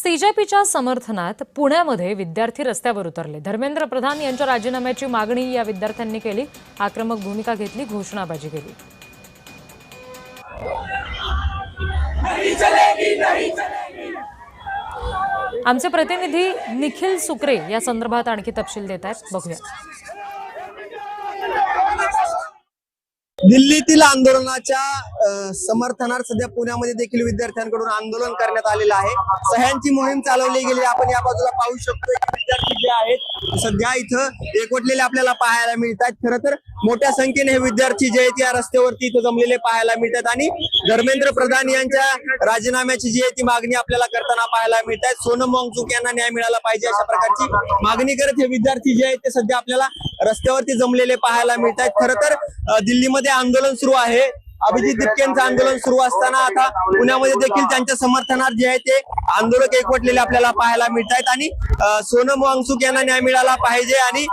सीजेपीच्या समर्थनात पुण्यामध्ये विद्यार्थी रस्त्यावर उतरले। धर्मेंद्र प्रधान यांच्या राजीनाम्याची मागणी या विद्यार्थ्यांनी केली। आक्रमक भूमिका घेतली, घोषणाबाजी केली। आमचे प्रतिनिधी निखिल सुक्रे या संदर्भात आणखी तपशील देत आहेत, बघूया। दिल्लीतील आंदोलनाच्या समर्थनार्थ सध्या पुण्यामध्ये देखील विद्यार्थ्यांकडून आंदोलन करण्यात आलेलं आहे। सह्यांची मोहीम चालवली गेली। आपण या बाजूला पाहू शकतो विद्यार्थी जे आहेत सध्या इथं एकवटलेले आपल्याला पाहायला मिळतात। खरं तर मोठ्या संख्येने हे विद्यार्थी जे आहेत या रस्त्यावरती इथं जमलेले पाहायला मिळतात आणि धर्मेंद्र प्रधान यांच्या राजीनाम्याची जी आहे ती मागणी आपल्याला करताना पाहायला मिळतात। सोनम वांगचुक यांना न्याय मिळाला पाहिजे अशा प्रकारची मागणी करत हे विद्यार्थी जे आहेत ते सध्या आपल्याला रस्त्यावरती जमलेले पाहायला मिळतात। खरं तर दिल्लीमध्ये आंदोलन सुरू आहे। अभिजित दिपकेंचं आंदोलन सुरू असताना आता पुण्यामध्ये देखील त्यांच्या समर्थनार्थ जे आहे ते आंदोलक एकवटलेले आपल्याला पाहायला मिळतात आणि सोनम वांगचुक यांना न्याय मिळाला पाहिजे आणि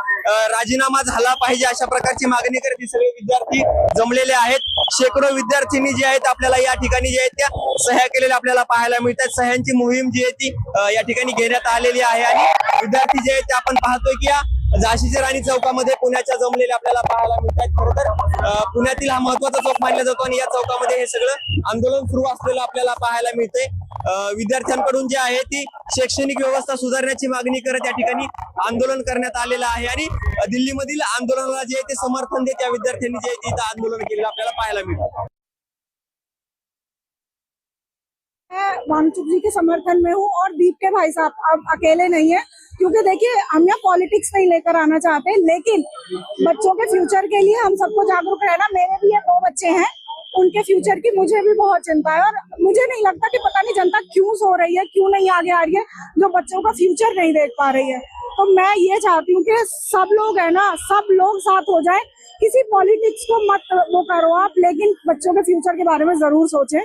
राजीनामा झाला पाहिजे अशा प्रकारची मागणी करत हे सगळे विद्यार्थी जमलेले आहेत। शेकडो विद्यार्थिनी जे आहेत आपल्याला या ठिकाणी जे आहेत त्या सह्या केलेल्या आपल्याला पाहायला मिळतात। सह्यांची मोहीम जी आहे ती या ठिकाणी घेण्यात आलेली आहे आणि विद्यार्थी जे आहेत ते आपण पाहतोय की या झाशीच्या राणी चौकामध्ये पुण्याच्या जमलेले आपल्याला पाहायला मिळतात। खरं तर पुण्यातील हा महत्वाचा चौक मानला जातो आणि या चौकामध्ये हे सगळं आंदोलन सुरू असलेलं आपल्याला पाहायला मिळतंय। विद्यार्थ्यांकडून जे आहे ती शैक्षणिक व्यवस्था सुधारण्याची मागणी करत या ठिकाणी आंदोलन करण्यात आलेलं आहे आणि दिल्लीमधील आंदोलनाला जे आहे ते समर्थन देत या विद्यार्थ्यांनी जे आहे ते आंदोलन केलेलं आपल्याला पाहायला मिळतं। मैं वांगचुक जी के समर्थन में हूँ और दीप के भाई साहब अब अकेले नहीं है, क्योंकि देखिए हम यहाँ पॉलिटिक्स नहीं लेकर आना चाहते, लेकिन बच्चों के फ्यूचर के लिए हम सबको जागरूक रहना। मेरे भी ये 2 बच्चे हैं, उनके फ्यूचर की मुझे भी बहुत चिंता है और मुझे नहीं लगता कि पता नहीं जनता क्यों सो रही है, क्यों नहीं आगे आ रही है, जो बच्चों का फ्यूचर नहीं देख पा रही है। तो मैं ये चाहती हूँ कि सब लोग है ना, सब लोग साथ हो जाए। किसी पॉलिटिक्स को मत वो करो आप, लेकिन बच्चों के फ्यूचर के बारे में जरूर सोचें।